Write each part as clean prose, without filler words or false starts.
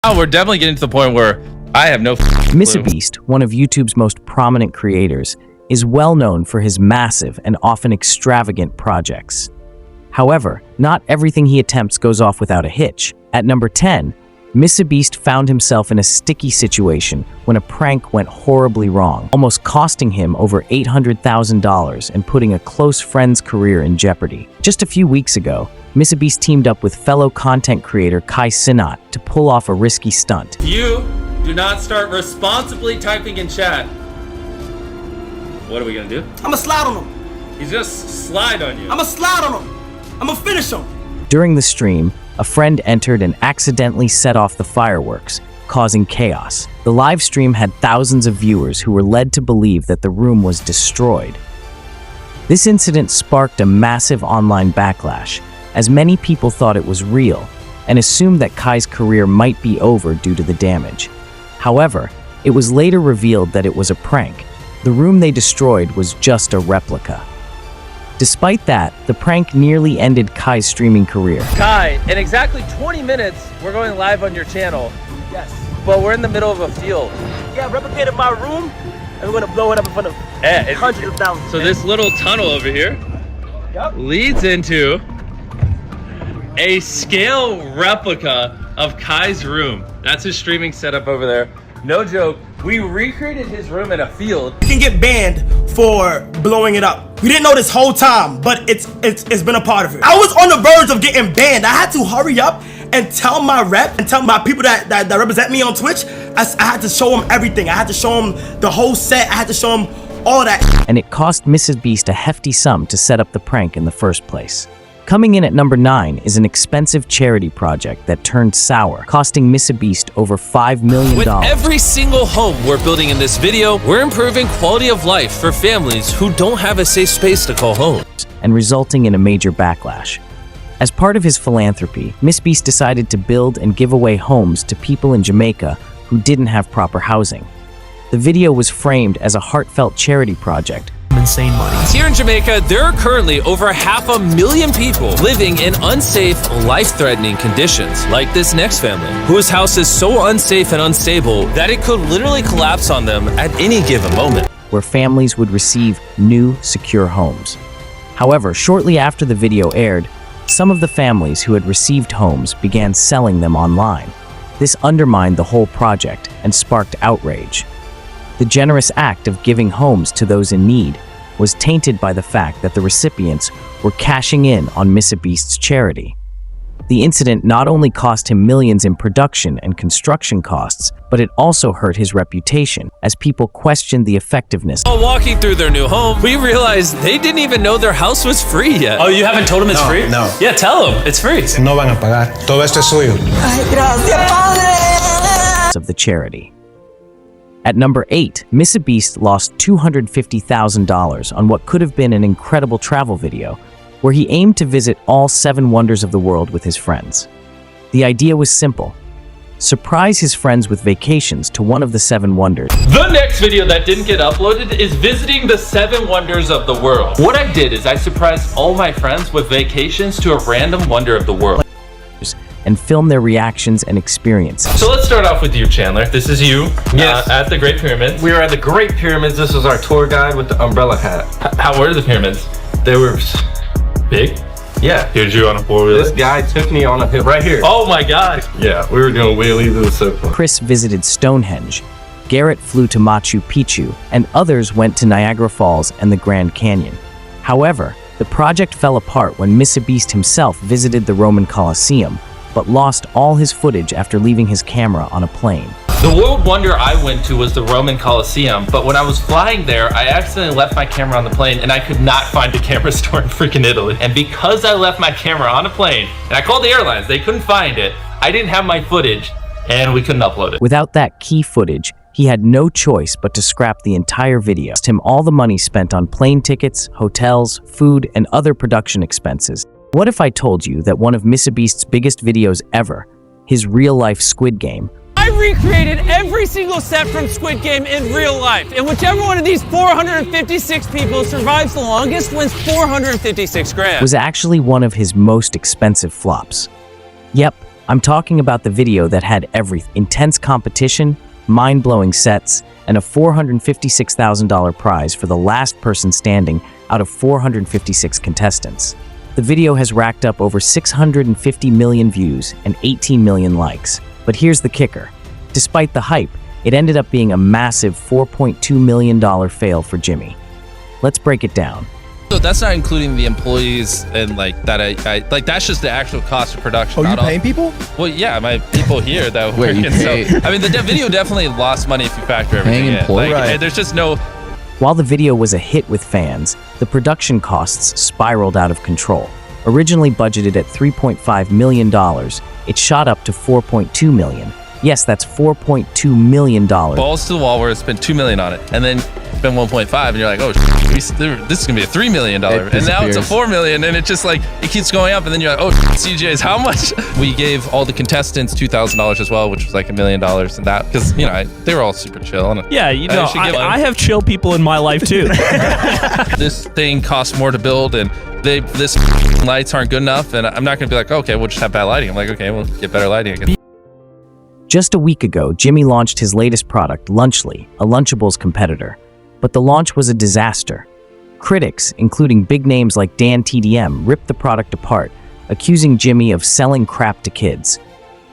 Now we're definitely getting to the point where I have no MrBeast, one of YouTube's most prominent creators, is well known for his massive and often extravagant projects. However, not everything he attempts goes off without a hitch. At number 10, MrBeast found himself in a sticky situation when a prank went horribly wrong, almost costing him over $800,000 and putting a close friend's career in jeopardy. Just a few weeks ago, MrBeast teamed up with fellow content creator cenat to pull off a risky stunt. You do not start responsibly typing in chat. What are we gonna do? I'ma slide on him. He's just slide on you. I'ma slide on him. I'ma finish him. During the stream, a friend entered and accidentally set off the fireworks, causing chaos. The live stream had thousands of viewers who were led to believe that the room was destroyed. This incident sparked a massive online backlash, as many people thought it was real and assumed that Kai's career might be over due to the damage. However, it was later revealed that it was a prank. The room they destroyed was just a replica. Despite that, the prank nearly ended Kai's streaming career. Kai, in exactly 20 minutes, we're going live on your channel. Yes. But we're in the middle of a field. Yeah, replicated my room, and we're gonna blow it up in front of hundreds of thousands. So this little tunnel over here leads into a scale replica of Kai's room. That's his streaming setup over there. No joke. We recreated his room in a field. You can get banned for blowing it up. We didn't know this whole time, but it's been a part of it. I was on the verge of getting banned. I had to hurry up and tell my rep and tell my people that represent me on Twitch. I had to show them everything. I had to show them the whole set. I had to show them all that. And it cost MrBeast a hefty sum to set up the prank in the first place. Coming in at number 9 is an expensive charity project that turned sour, costing MrBeast over $5 million. With every single home we're building in this video, we're improving quality of life for families who don't have a safe space to call home. And resulting in a major backlash. As part of his philanthropy, MrBeast decided to build and give away homes to people in Jamaica who didn't have proper housing. The video was framed as a heartfelt charity project. Insane money. Here in Jamaica, there are currently over 500,000 people living in unsafe, life-threatening conditions, like this next family, whose house is so unsafe and unstable that it could literally collapse on them at any given moment. Where families would receive new, secure homes. However, shortly after the video aired, some of the families who had received homes began selling them online. This undermined the whole project and sparked outrage. The generous act of giving homes to those in need was tainted by the fact that the recipients were cashing in on MrBeast's charity. The incident not only cost him millions in production and construction costs, but it also hurt his reputation, as people questioned the effectiveness. While walking through their new home, we realized they didn't even know their house was free yet. Oh, you haven't told them it's free? No. Yeah, tell them it's free. No van a pagar. Todo esto es suyo. Ay, gracias, padre. Of the charity. At number 8, MrBeast lost $250,000 on what could have been an incredible travel video, where he aimed to visit all 7 wonders of the world with his friends. The idea was simple. Surprise his friends with vacations to one of the 7 wonders. The next video that didn't get uploaded is visiting the 7 wonders of the world. What I did is I surprised all my friends with vacations to a random wonder of the world. And film their reactions and experiences. So let's start off with you, Chandler. This is you at the Great Pyramids. We were at the Great Pyramids. This was our tour guide with the umbrella hat. How were the pyramids? They were Big? Yeah. Here's you on a 4-wheeler. This guy took me on a hip right here. Oh my god. Yeah, we were doing wheelies. It was so fun. Chris visited Stonehenge, Garrett flew to Machu Picchu, and others went to Niagara Falls and the Grand Canyon. However, the project fell apart when MrBeast himself visited the Roman Colosseum, but lost all his footage after leaving his camera on a plane. The world wonder I went to was the Roman Colosseum, but when I was flying there, I accidentally left my camera on the plane and I could not find a camera store in freaking Italy. And because I left my camera on a plane, and I called the airlines, they couldn't find it, I didn't have my footage, and we couldn't upload it. Without that key footage, he had no choice but to scrap the entire video. It cost him all the money spent on plane tickets, hotels, food, and other production expenses. What if I told you that one of MrBeast's biggest videos ever, his real-life Squid Game, I recreated every single set from Squid Game in real life, and whichever one of these 456 people survives the longest wins 456 grand. was actually one of his most expensive flops. Yep, I'm talking about the video that had everything: intense competition, mind-blowing sets, and a $456,000 prize for the last person standing out of 456 contestants. The video has racked up over 650 million views and 18 million likes. But here's the kicker. Despite the hype, it ended up being a massive $4.2 million fail for Jimmy. Let's break it down. So that's not including the employees and like that. I like that's just the actual cost of production. Oh, you paying people? Well, yeah, my people here that Wait, work. you pay- So I mean, the video definitely lost money if you factor everything Paying in. employees? Like, Right. there's just no. While the video was a hit with fans, the production costs spiraled out of control. Originally budgeted at $3.5 million, it shot up to $4.2 million. Yes, that's $4.2 million. Balls to the wall where it's been $2 million on it, and then spend 1.5, and you're like, oh, this is gonna be a $3 million, and now it's a $4 million, and it just like it keeps going up, and then you're like, oh, CJ's how much? We gave all the contestants $2,000 as well, which was like $1 million, and that because they were all super chill. And Yeah, I have chill people in my life too. this thing costs more to build, and this lights aren't good enough, and I'm not gonna be like, okay, we'll just have bad lighting. I'm like, okay, we'll get better lighting again. Just a week ago, Jimmy launched his latest product, Lunchly, a Lunchables competitor. But the launch was a disaster. Critics, including big names like Dan TDM, ripped the product apart, accusing Jimmy of selling crap to kids.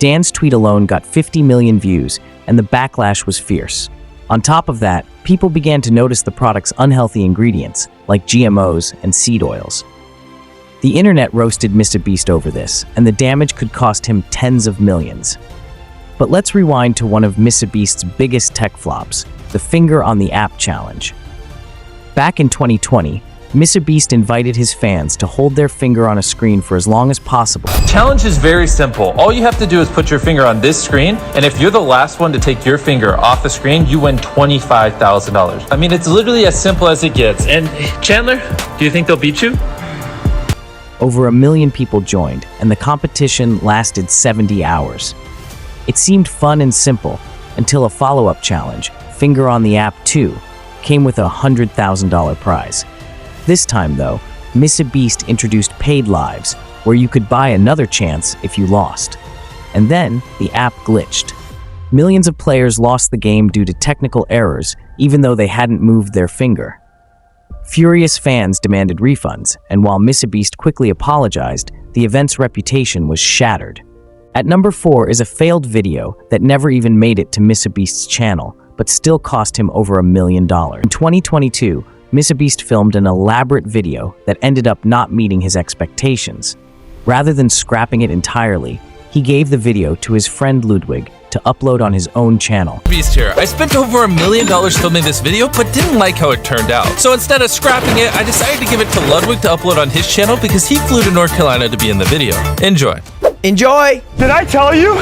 Dan's tweet alone got 50 million views, and the backlash was fierce. On top of that, people began to notice the product's unhealthy ingredients, like GMOs and seed oils. The internet roasted MrBeast over this, and the damage could cost him tens of millions. But let's rewind to one of MrBeast's biggest tech flops, the Finger on the App challenge. Back in 2020, MrBeast invited his fans to hold their finger on a screen for as long as possible. Challenge is very simple. All you have to do is put your finger on this screen, and if you're the last one to take your finger off the screen, you win $25,000. I mean, it's literally as simple as it gets. And Chandler, do you think they'll beat you? Over 1 million people joined, and the competition lasted 70 hours. It seemed fun and simple until a follow-up challenge, Finger on the App 2, came with a $100,000 prize. This time, though, MrBeast introduced paid lives, where you could buy another chance if you lost. And then, the app glitched. Millions of players lost the game due to technical errors, even though they hadn't moved their finger. Furious fans demanded refunds, and while MrBeast quickly apologized, the event's reputation was shattered. At number 4 is a failed video that never even made it to MrBeast's channel, but still cost him over $1 million. In 2022, MrBeast filmed an elaborate video that ended up not meeting his expectations. Rather than scrapping it entirely, he gave the video to his friend Ludwig to upload on his own channel. Beast here. I spent over $1 million filming this video, but didn't like how it turned out. So instead of scrapping it, I decided to give it to Ludwig to upload on his channel because he flew to North Carolina to be in the video. Enjoy. Enjoy! Did I tell you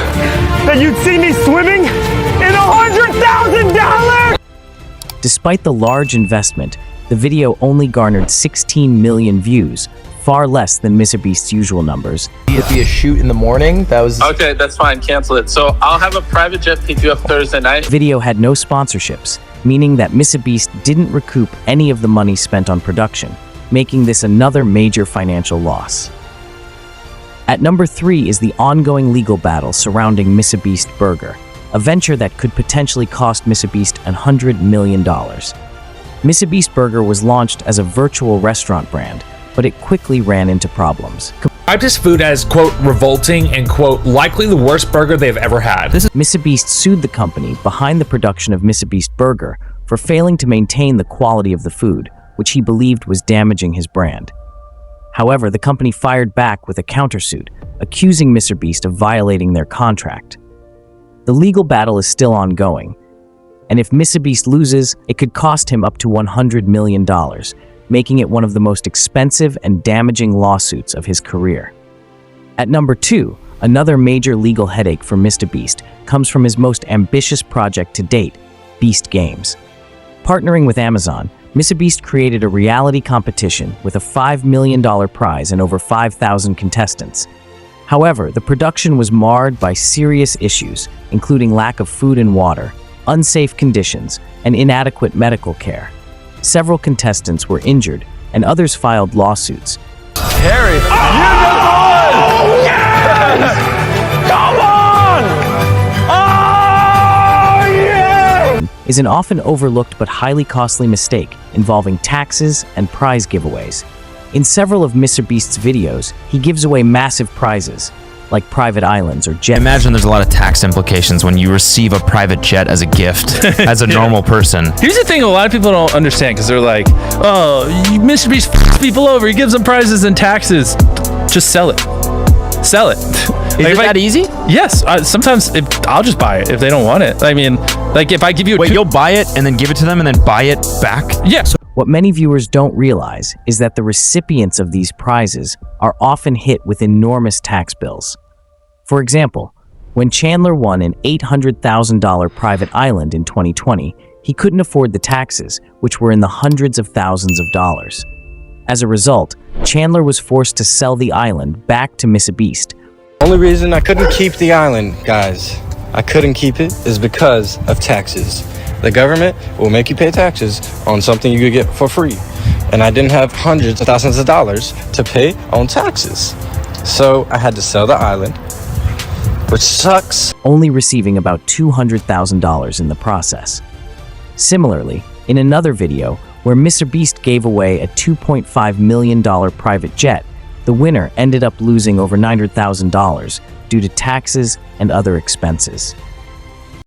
that you'd see me swimming in $100,000? Despite the large investment, the video only garnered 16 million views, far less than MrBeast's usual numbers. It'd be a shoot in the morning. That was Okay, that's fine. Cancel it. So I'll have a private jet pick you up Thursday night. The video had no sponsorships, meaning that MrBeast didn't recoup any of the money spent on production, making this another major financial loss. At number 3 is the ongoing legal battle surrounding MrBeast Burger, a venture that could potentially cost MrBeast $100 million. MrBeast Burger was launched as a virtual restaurant brand, but it quickly ran into problems. Described his food as, quote, revolting and, quote, likely the worst burger they've ever had. MrBeast sued the company behind the production of MrBeast Burger for failing to maintain the quality of the food, which he believed was damaging his brand. However, the company fired back with a countersuit, accusing MrBeast of violating their contract. The legal battle is still ongoing, and if MrBeast loses, it could cost him up to $100 million, making it one of the most expensive and damaging lawsuits of his career. At number 2, another major legal headache for MrBeast comes from his most ambitious project to date, Beast Games. Partnering with Amazon, MrBeast created a reality competition with a $5 million prize and over 5,000 contestants. However, the production was marred by serious issues, including lack of food and water, unsafe conditions, and inadequate medical care. Several contestants were injured, and others filed lawsuits. Harry, you the one! Yes! Go is an often overlooked but highly costly mistake involving taxes and prize giveaways. In several of MrBeast's videos, he gives away massive prizes, like private islands or jets. Imagine there's a lot of tax implications when you receive a private jet as a gift as a normal person. Here's the thing a lot of people don't understand, because they're like, oh, MrBeast f***s people over, he gives them prizes and taxes. Just sell it. Sell it. Is it that easy? Yes. Sometimes I'll just buy it if they don't want it. I mean, like if I give you Wait, you'll buy it and then give it to them and then buy it back? Yeah. What many viewers don't realize is that the recipients of these prizes are often hit with enormous tax bills. For example, when Chandler won an $800,000 private island in 2020, he couldn't afford the taxes, which were in the hundreds of thousands of dollars. As a result, Chandler was forced to sell the island back to MrBeast. Only reason I couldn't keep the island, guys, I couldn't keep it is because of taxes. The government will make you pay taxes on something you could get for free. And I didn't have hundreds of thousands of dollars to pay on taxes. So I had to sell the island, which sucks. Only receiving about $200,000 in the process. Similarly, in another video where MrBeast gave away a $2.5 million private jet, the winner ended up losing over $900,000 due to taxes and other expenses.